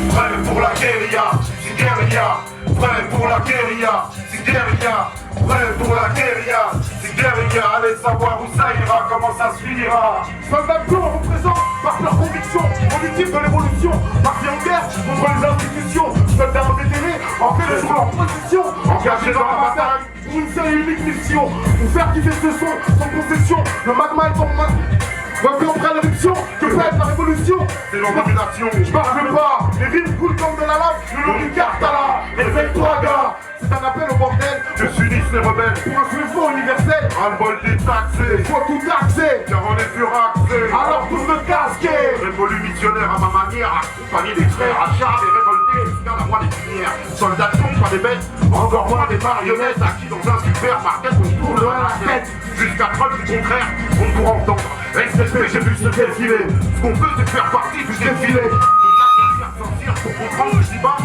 Prêt pour la guérilla, c'est guérilla. Prêt pour la guérilla, c'est guérilla. Prêt pour la guérilla, c'est guérilla. Allez savoir où ça ira, comment ça se finira. Soldats de plomb représentent par leur conviction, politique de l'évolution, partis en guerre contre les institutions, soldats invétérés, en fait le jour en position, engagés dans la bataille pour une seule et unique mission, pour faire kiffer ce son sans concession. Le magma est en main. Maintenant après l'éruption, que peut être la révolution? C'est l'organisation. Je parle pas, les rimes coulent comme de la lave, le long du Cartala. Réveille-toi gars, c'est un appel au bordel. Je suis les rebelles. Pour un soulèvement universel, Ras-le-bol des taxés. faut tout taxer. Car on est furaxés. Alors tous me casquer. Révolutionnaire à ma manière, accompagné des frères à char et révoltés jusqu'à la voie des lumières. Soldats de plomb, pas des bêtes, encore moins des marionnettes à qui dans un supermarket on tourne la tête. Jusqu'à preuve du contraire, on ne pourra entendre. STP, j'ai vu ce défilé. Ce qu'on veut, c'est faire partie du défilé. Faut sortir pour comprendre le débat.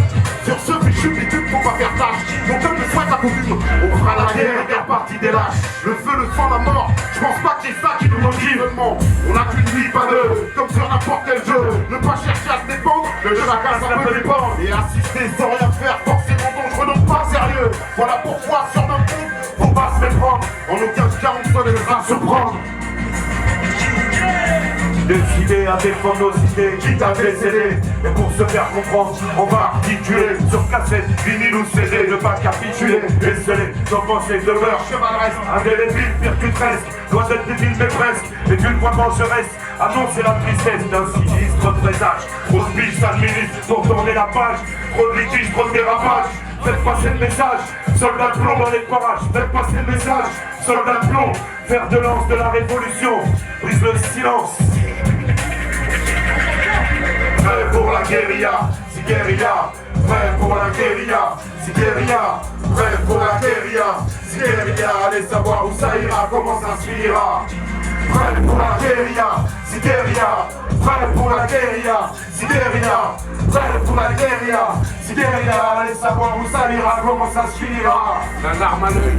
Sur ce fichu bitume, faut pas faire tâche. Mon peuple souhaite la coutume. On fera la guerre, guerre partie des lâches. Le feu, le sang, la mort. Je pense pas que c'est ça qui nous motive. On a qu'une vie, pas deux. Comme sur n'importe quel jeu. Ne pas chercher à se défendre. Le jeu la casse, ça peut dépendre. Et assister sans rien faire, forcément dangereux, donc pas sérieux. Voilà pourquoi sur notre compte, faut pas se méprendre. En aucun cas, on se laissera surprendre. Décidé à défendre nos idées, quitte à décéder. Et pour se faire comprendre, on va articuler sur cassette, vinyle ou CD, ne pas capituler. Et sceller nos pensées de beurre chevaleresque, indélébile, pire que presque, loin d'être débile mais presque. Et d'une voix vengeresse, annoncer la tristesse d'un sinistre présage. Trop de biches s'administrent pour tourner la page, trop de litiges, trop de dérapages. Faites passer le message, soldats de plomb dans les parages. Faites passer le message, soldats de plomb, fer de lance de la révolution, brise le silence. Prêt pour la guérilla, c'est guérilla. Prêt pour la guérilla, c'est guérilla. Prêt pour la guérilla, c'est guérilla. Allez savoir où ça ira, comment ça se finira. Prêt pour la guérilla, c'est guérilla. Prêt pour la guérilla, c'est guérilla. Prêt pour la guérilla, c'est guérilla. Allez savoir où ça ira, comment ça se finira. La larme à l'œil,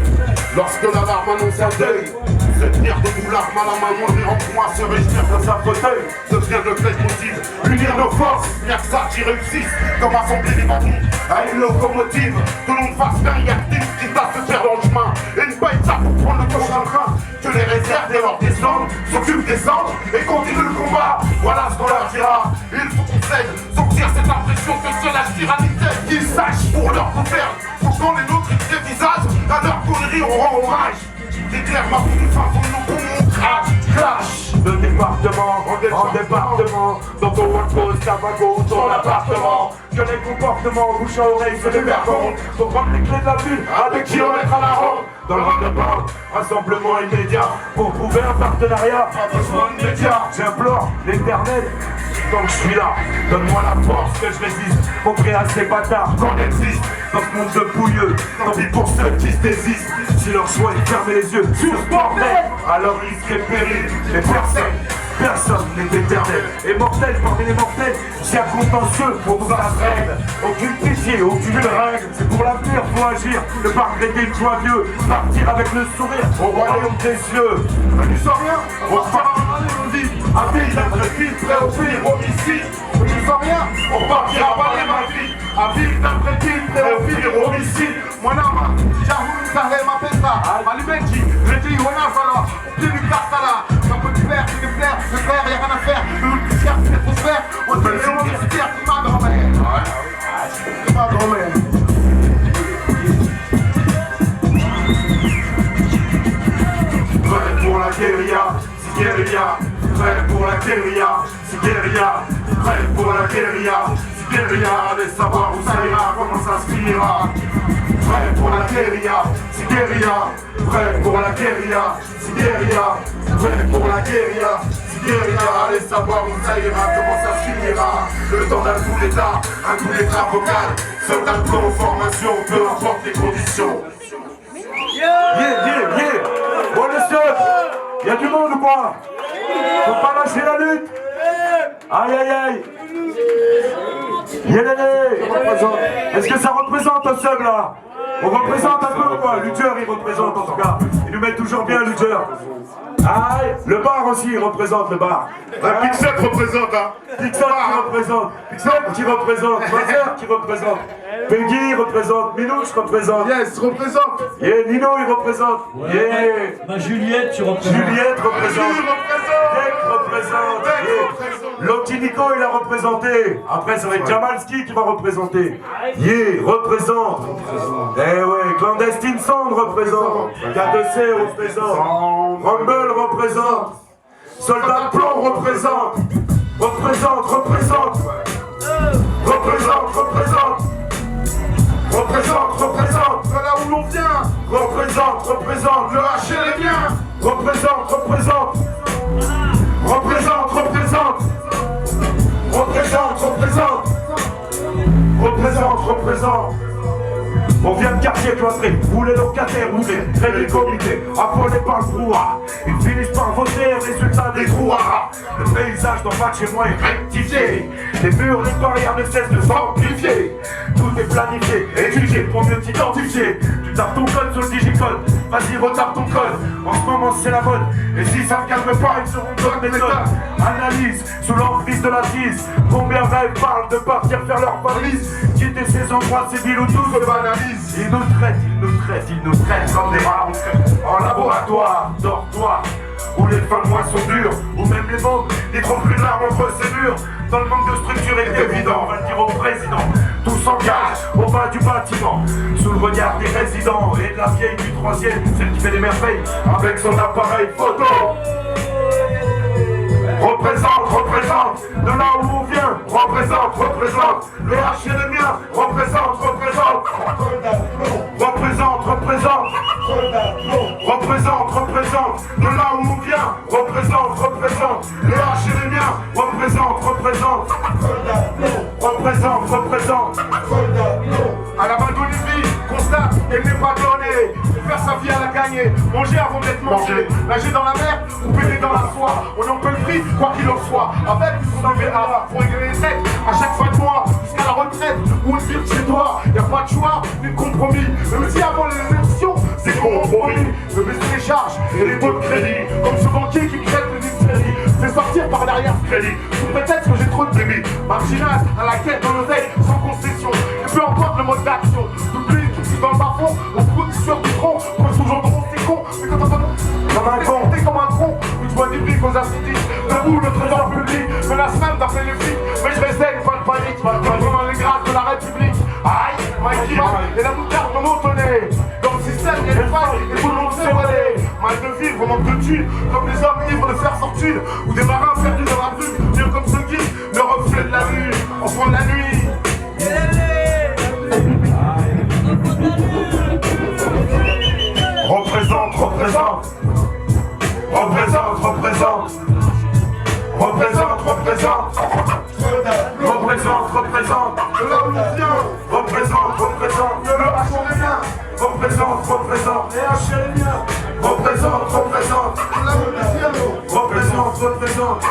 lorsque la larme annonce un deuil. Se tenir debout, l'arme à la main, mourir en croix, se réjouir dans un fauteuil. Devient le leitmotiv, unir nos forces, bien que ça qui réussisse. Comme assembler des bâtons à une locomotive. Que l'on fasse bien et actif, quitte à se faire dans le chemin. Et une paille ça pour prendre le prochain train. Que les réserves et leurs descendants s'occupent des cendres et continuent le combat. Voilà ce qu'on leur dira. Il faut qu'on cède, sortir cette impression que c'est la tyrannie. Qu'ils sachent pour leur gouverne. Faut qu'on les nôtres ils dévisagent. À leur connerie on rend hommage. D'éclaire ma boue, fin pour nos poumons, crash, clash. De département en département, dans ton wall-post, ta wagon, ton appartement. Que les comportements bouche à oreille se dévergondent. Faut prendre les clés de la ville à 2 kilomètres à la ronde. Dans le roundabout, rassemblement immédiat. Pour trouver un partenariat, pas besoin de médias. J'implore l'éternel, tant que je suis là. Donne-moi la force que je résiste. Montrer à ces bâtards qu'on existe. Dans ce monde de pouilleux, tant pis pour ceux qui se désistent. Si leur choix est de fermer les yeux sur ce bordel, alors risque et péril. Mais personne n'est éternel. Et mortel parmi les mortels, si un contentieux pour nous règle. Aucune pitié, aucune règle. C'est pour l'avenir, faut agir. Ne pas regretter le joyeux. Partir avec le sourire au royaume des cieux. Tu sens rien? On va faire un vie. Un pays d'intrépide, prêt au pire homicide. Tu sens rien? On partira pas les ma vie. Un ville d'intrépide, prêt au pire homicide. Mwanama, Jahou, Sahel, Mapesa, Malimenti, Redi, Wanafala, au pied du Cartala. Ça peut te plaire, c'est des flairs, le frère, y'a rien à faire. Le poussière, c'est trop faire. On te fait universitaire, c'est ma grand-mère. C'est ma grand-mère. Prêt pour la guérilla, c'est guérilla. Prêt pour la guérilla, c'est guérilla. Prêt pour la guérilla, c'est guérilla. Allez savoir où ça ira, comment ça se finira. Prêt pour la guérilla, c'est guérilla. Prêt pour la guérilla, c'est guérilla. Prêt pour la guérilla, c'est guérilla. Allez savoir où ça ira, comment ça se finira. Le temps d'un coup d'état, un coup d'état vocal. Soldat de plomb, formation, peu importe les conditions. Yeah. Bon les seuls, y'a du monde ou quoi? Faut pas lâcher la lutte. Aïe. Yélélé. Est-ce que ça représente un seul là? On représente un peu quoi, Luger il représente en tout cas. Il nous met toujours bien Luger. Ah, le bar aussi il représente le bar. Pixel représente, hein. Pixel qui représente, Pixel qui représente, Mazer qui représente, Peggy représente, Minouche représente. Yes, représente. Yeah, Nino il représente. Yeah. Juliette, tu représentes. Juliette représente. Dek représente. Yeah. Loki Nico il a représenté. Après ça va être Jamalski qui va représenter. Yeah, représente. Eh ouais, Clandestine Sound représente. K2C représente. Rumble représente. Soldat de plomb représente. Représente. Représente. De là où l'on vient. Représente. Le H est les miens. Représente. On vient de quartier cloîtré, roulez locataires, roulez, très des comités, affolés par le brouhaha. Ils finissent par voter, résultat des brouhaha. Le paysage d'en bas de chez moi est rectifié. Les murs, les barrières ne cessent de s'amplifier. Tout est planifié, étudié pour mieux t'identifier. Tu tapes ton code sur le digicode, vas-y retape ton code. En ce moment c'est la mode, et si ça ne calme pas, ils seront d'autres méthodes. Analyse, sous l'emprise de la tise, combien rêves parlent de partir faire leur valise. Quitter ces endroits, ces villes où tout se banalise. Ils nous traitent comme des rats. En laboratoire, dortoir, où les fins de mois sont dures, où même les mômes n'y trouvent plus de larmes entre ces murs. Dans le manque de structure est évident, on va le dire au président. Tout s'engage au bas du bâtiment, sous le regard des résidents et de la vieille du troisième, celle qui fait des merveilles avec son appareil photo. Représente, de là où on vient, représente, le H est le mien, représente, de là où on vient, représente, le H est le mien, représente. À la main d'Olivier, constate qu'elle n'est pas donnée. Faire sa vie à la gagner, manger avant d'être mangé, nager dans la mer ou péter dans la soie. On en peut le prix, quoi qu'il en soit. Avec son VA, pour régler les têtes à chaque fin de mois, jusqu'à la retraite ou une vie de chez toi. Y'a pas de choix, ni de compromis. Même si avant les élections, c'est compromis. De baisser les charges et les taux de crédit. Comme ce banquier qui crête le crédit, fait sortir par derrière ce crédit. Sous prétexte que j'ai trop de débit. Marginal à la quête de l'oseille sans concession. Et peu importe le mode d'action. T'oublies dans le bas-fond, on coûte sur du tronc. Pose toujours drôle, c'est con. Mais quand t'es comme un tronc, où tu vois des briques aux acidiques. Debout, le trésor public menace même d'appeler les flics. Mais je résèle, pas de panique. Dans les grâces de la République. Aïe, Mikey et la moutarde de montonner. Dans le système, il y a des failles et tout le monde s'est volé. Mal de vivre, manque de thunes, comme les hommes libres de faire fortune. Ou des marins perdus dans la rue, vieux comme ce guide, le reflet de la lune, au fond de la nuit. Représente. De là où on vient, Représente. le H on est bien. Représente. Les H et les miens. Représente. De là où on vient, Représente.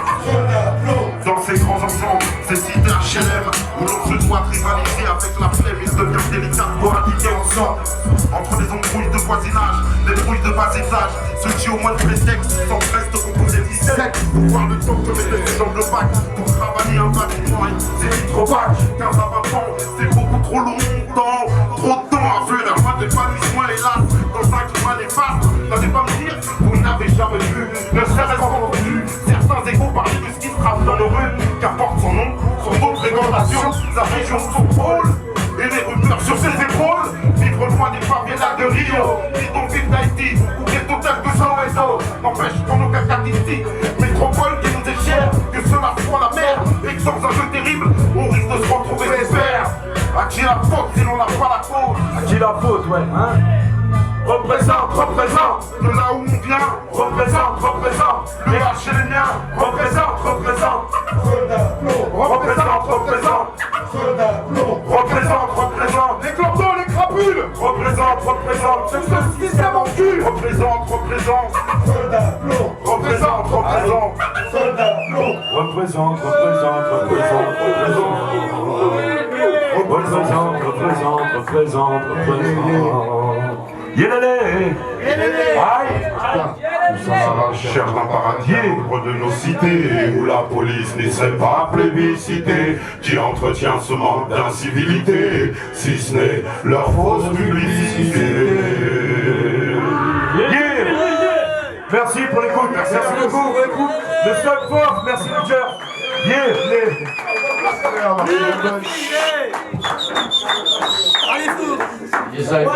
Dans ces grands ensembles, ces sites HLM où l'on se doit rivaliser avec la flemme, il devient délicat pour habiter ensemble. Entre les embrouilles de voisinage, les brouilles de bas étage, ceux qui au moins de prétexte s'empressent de composer 17 pour voir le temps que met ces jambes opaques pour travailler un bâtiment, c'est vite trop vague. 15 à 20 ans, c'est beaucoup trop longtemps, trop de temps à faire. Pas d'épanouissement hélas, dans un climat néfaste. N'allez pas me dire, vous n'avez jamais vu, ne serait-ce qu'entendu certains égaux parler de ce qui se trame dans nos rues, qu'apporte son nom, son mot de fréquentation, sa région, son pôle, et les rumeurs sur ses épaules. Vivre loin des favelas de Rio, bidonville d'Haïti, ou des total de Soweto. N'empêche qu'on nos caractéristiques, métropole qui nous est chère, que cela soit la mer, et que sans un jeu terrible, on risque de se retrouver des pères. À qui la faute si l'on n'a pas la faute? À qui la faute, ouais, hein? Représente, de là où on vient, représente, le H et les miens, représente, les cloptos, les crapules, représente, c'est ce système en cul. représente, représente. Yélélé. Aïe. Nous sommes à la recherche d'un paradis libre de nos cités, où la police ne serait pas plébiscitée, qui entretient ce manque d'incivilité, si ce n'est leur fausse publicité. Merci pour l'écoute, merci beaucoup. Le Stock Force, merci Roger. Allez, fou. Yes, I.